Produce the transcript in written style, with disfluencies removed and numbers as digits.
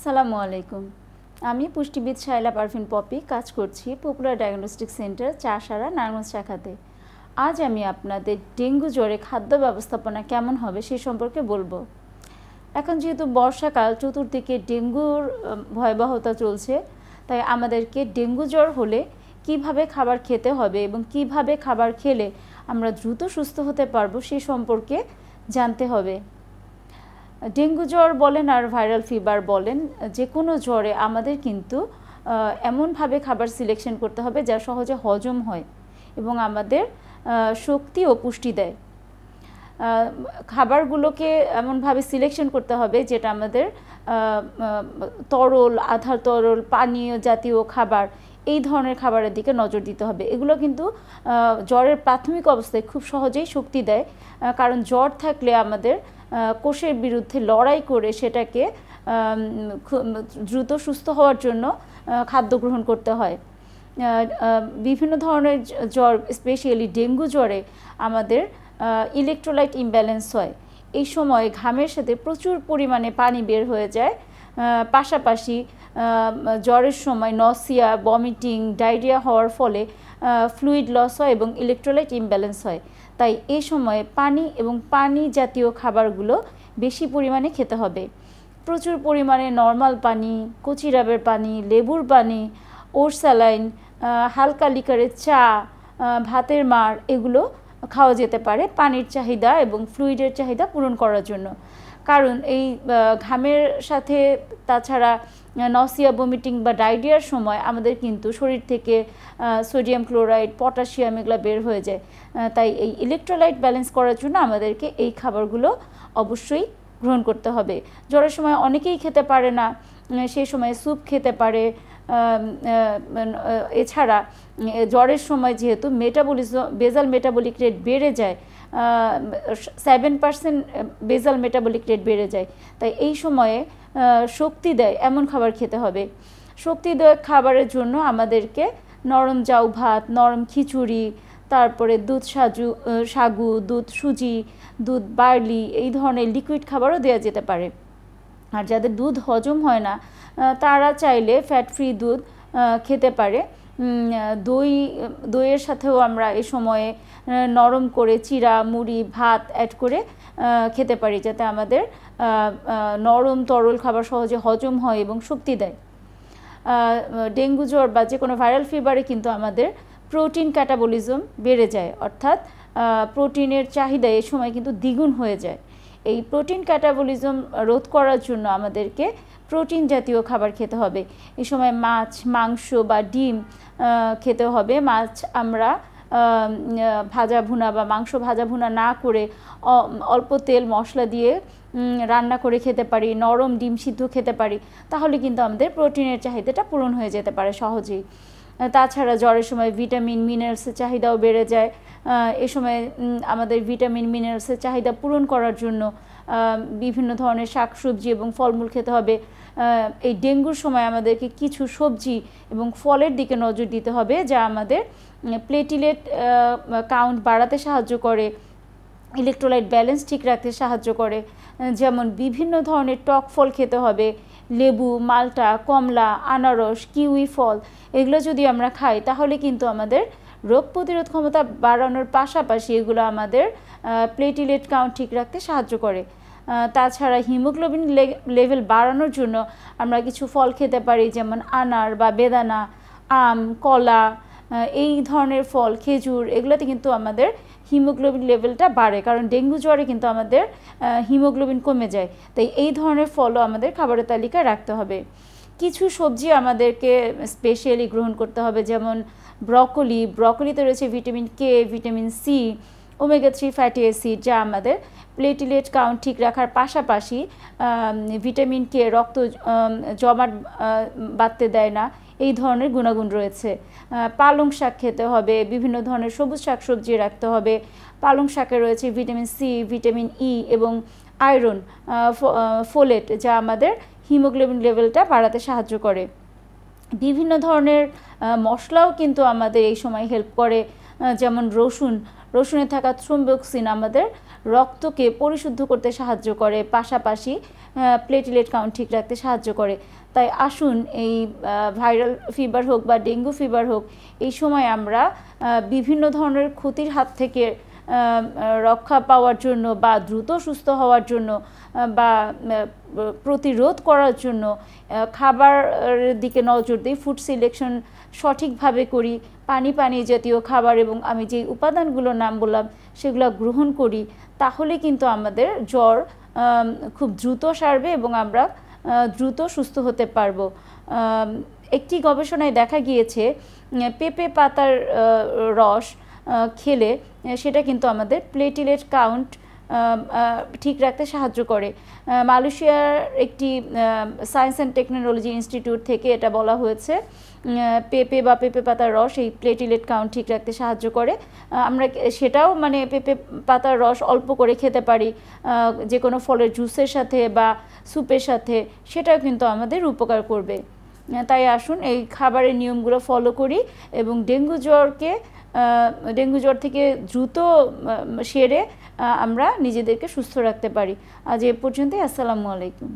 আসসালামু আলাইকুম। আমি পুষ্টিবিদ শাইলা পারভিন পপি কাজ করছি popular diagnostic centre Chashara Narayanganj শাখাতে। আজ আমি আপনাদের ডেঙ্গু জ্বরে খাদ্য ব্যবস্থাপনা কেমন হবে সে সম্পর্কে বলবো। এখন যেহেতু বর্ষাকাল, চতুর্দিকে ডেঙ্গুর ভয়াবহতা চলছে, তাই আমাদেরকে ডেঙ্গু জ্বর হলে কিভাবে খাবার খেতে হবে এবং কিভাবে খাবার খেলে আমরা দ্রুত সুস্থ হতে পারবো সে সম্পর্কে জানতে হবে। ডেঙ্গু জ্বর বলেন আর ভাইরাল ফিভার বলেন, যে কোনো জ্বরে আমাদের কিন্তু এমনভাবে খাবার সিলেকশন করতে হবে যা সহজে হজম হয় এবং আমাদের শক্তি ও পুষ্টি দেয়। খাবারগুলোকে এমনভাবে সিলেকশন করতে হবে যেটা আমাদের তরল, আধা তরল, পানীয় জাতীয় খাবার, এই ধরনের খাবারের দিকে নজর দিতে হবে। এগুলো কিন্তু জ্বরের প্রাথমিক অবস্থায় খুব সহজেই শক্তি দেয়, কারণ জ্বর থাকলে আমাদের কোষের বিরুদ্ধে লড়াই করে সেটাকে দ্রুত সুস্থ হওয়ার জন্য খাদ্য গ্রহণ করতে হয়। বিভিন্ন ধরনের জ্বর, স্পেশালি ডেঙ্গু জ্বরে আমাদের ইলেকট্রোলাইট ইমব্যালেন্স হয়। এই সময় ঘামের সাথে প্রচুর পরিমাণে পানি বের হয়ে যায়। পাশাপাশি জ্বরের সময় নসিয়া, ভমিটিং, ডায়রিয়া হওয়ার ফলে ফ্লুইড লস হয় এবং ইলেকট্রোলাইট ইমব্যালেন্স হয়। তাই এই সময়ে পানি এবং পানি জাতীয় খাবারগুলো বেশি পরিমাণে খেতে হবে। প্রচুর পরিমাণে নর্মাল পানি, কচি ডাবের পানি, লেবুর পানি, ওট স্যালাইন, হালকা লিকারের চা, ভাতের মাড়, এগুলো খাওয়া যেতে পারে পানির চাহিদা এবং ফ্লুইডের চাহিদা পূরণ করার জন্য। কারণ এই ঘামের সাথে তাছাড়া নসিয়া, ভমিটিং বা ডায়রিয়ার সময় আমাদের কিন্তু শরীর থেকে সোডিয়াম ক্লোরাইড, পটাশিয়াম এগুলো বের হয়ে যায়। তাই এই ইলেকট্রোলাইট ব্যালেন্স করার জন্য আমাদেরকে এই খাবারগুলো অবশ্যই গ্রহণ করতে হবে। জ্বরের সময় অনেকেই খেতে পারে না, সেই সময় স্যুপ খেতে পারে। এছাড়া জ্বরের সময় যেহেতু বেজাল মেটাবলিক রেট বেড়ে যায়, 7% বেজাল মেটাবলিক রেট বেড়ে যায়, তাই এই সময়ে শক্তি দেয় এমন খাবার খেতে হবে। শক্তি দেয় খাবারের জন্য আমাদেরকে নরম জাউ ভাত, নরম খিচুড়ি, তারপরে দুধ সাগু, দুধ সুজি, দুধ বার্লি, এই ধরনের লিকুইড খাবারও দেওয়া যেতে পারে। আর যাদের দুধ হজম হয় না তারা চাইলে ফ্যাট ফ্রি দুধ খেতে পারে। দইয়ের সাথেও আমরা এ সময়ে নরম করে চিড়া, মুড়ি, ভাত অ্যাড করে খেতে পারি, যাতে আমাদের নরম তরল খাবার সহজে হজম হয় এবং শক্তি দেয়। ডেঙ্গু জ্বর বা যে কোনো ভাইরাল ফিভারে কিন্তু আমাদের প্রোটিন ক্যাটাবলিজম বেড়ে যায়, অর্থাৎ প্রোটিনের চাহিদা এ সময় কিন্তু দ্বিগুণ হয়ে যায়। এই প্রোটিন ক্যাটাবলিজম রোধ করার জন্য আমাদেরকে প্রোটিন জাতীয় খাবার খেতে হবে। এই সময় মাছ, মাংস বা ডিম খেতে হবে। মাছ আমরা ভাজা ভুনা বা মাংস ভাজা ভুনা না করে অল্প তেল মশলা দিয়ে রান্না করে খেতে পারি, নরম ডিম সিদ্ধ খেতে পারি, তাহলে কিন্তু আমাদের প্রোটিনের চাহিদাটা পূরণ হয়ে যেতে পারে সহজেই। তাছাড়া জ্বরের সময় ভিটামিন, মিনারেলসের চাহিদাও বেড়ে যায়। এ সময় আমাদের ভিটামিন, মিনারেলসের চাহিদা পূরণ করার জন্য বিভিন্ন ধরনের শাকসবজি এবং ফলমূল খেতে হবে। এই ডেঙ্গুর সময় আমাদেরকে কিছু সবজি এবং ফলের দিকে নজর দিতে হবে যা আমাদের প্লেটিলেট কাউন্ট বাড়াতে সাহায্য করে, ইলেকট্রোলাইট ব্যালেন্স ঠিক রাখতে সাহায্য করে। যেমন বিভিন্ন ধরনের টক ফল খেতে হবে, লেবু, মাল্টা, কমলা, আনারস, কিউই ফল, এগুলো যদি আমরা খাই তাহলে কিন্তু আমাদের রোগ প্রতিরোধ ক্ষমতা বাড়ানোর পাশাপাশি এগুলো আমাদের প্লেটিলেট কাউন্ট ঠিক রাখতে সাহায্য করে। তাছাড়া হিমোগ্লোবিন লেভেল বাড়ানোর জন্য আমরা কিছু ফল খেতে পারি, যেমন আনার বা বেদানা, আম, কলা, এই ধরনের ফল, খেজুর, এগুলোতে কিন্তু আমাদের হিমোগ্লোবিন লেভেলটা বাড়ে, কারণ ডেঙ্গু জ্বরে কিন্তু আমাদের হিমোগ্লোবিন কমে যায়। তাই এই ধরনের ফলও আমাদের খাবারের তালিকায় রাখতে হবে। কিছু সবজি আমাদেরকে স্পেশালি গ্রহণ করতে হবে, যেমন ব্রকলিতে রয়েছে vitamin K, vitamin C, omega 3 fatty acid, যা আমাদের প্লেটিলেট কাউন্ট ঠিক রাখার পাশাপাশি ভিটামিন কে রক্ত জমাট বাঁধতে দেয় না, এই ধরনের গুণাগুণ রয়েছে। পালং শাক খেতে হবে, বিভিন্ন ধরনের সবুজ শাকসবজি রাখতে হবে। পালং শাকে রয়েছে ভিটামিন সি, ভিটামিন ই এবং আয়রন, ফোলেট, যা আমাদের হিমোগ্লোবিন লেভেলটা বাড়াতে সাহায্য করে। বিভিন্ন ধরনের মশলাও কিন্তু আমাদের এই সময় হেল্প করে, যেমন রসুনে থাকা থ্রোম্বোক্সিন আমাদের রক্তকে পরিশুদ্ধ করতে সাহায্য করে, পাশাপাশি প্লেটলেট কাউন্ট ঠিক রাখতে সাহায্য করে। তাই আসুন এই ভাইরাল ফিভার হোক বা ডেঙ্গু ফিভার হোক, এই সময় আমরা বিভিন্ন ধরনের ক্ষতির হাত থেকে রক্ষা পাওয়ার জন্য বা দ্রুত সুস্থ হওয়ার জন্য বা প্রতিরোধ করার জন্য খাবারের দিকে নজর দিই, ফুড সিলেকশন সঠিকভাবে করি, পানি জাতীয় খাবার এবং আমি যে উপাদানগুলোর নাম বললাম সেগুলো গ্রহণ করি, তাহলে কিন্তু আমাদের জ্বর খুব দ্রুত সারবে এবং আমরা দ্রুত সুস্থ হতে পারবো। একটি গবেষণায় দেখা গিয়েছে পেঁপে পাতার রস খেলে সেটা কিন্তু আমাদের প্লেটলেট কাউন্ট ঠিক রাখতে সাহায্য করে। মালয়েশিয়ার একটি সায়েন্স অ্যান্ড টেকনোলজি ইনস্টিটিউট থেকে এটা বলা হয়েছে, পেঁপে বা পেঁপে পাতার রস এই প্লেটলেট কাউন্ট ঠিক রাখতে সাহায্য করে। আমরা সেটাও মানে পেঁপে পাতার রস অল্প করে খেতে পারি যে কোনো ফলের জুসের সাথে বা স্যুপের সাথে, সেটাও কিন্তু আমাদের উপকার করবে। তাই আসুন এই খাবারের নিয়মগুলো ফলো করি এবং ডেঙ্গু জ্বর থেকে দ্রুত সেরে আমরা নিজেদেরকে সুস্থ রাখতে পারি। আজ এ পর্যন্তই। আসসালামু আলাইকুম।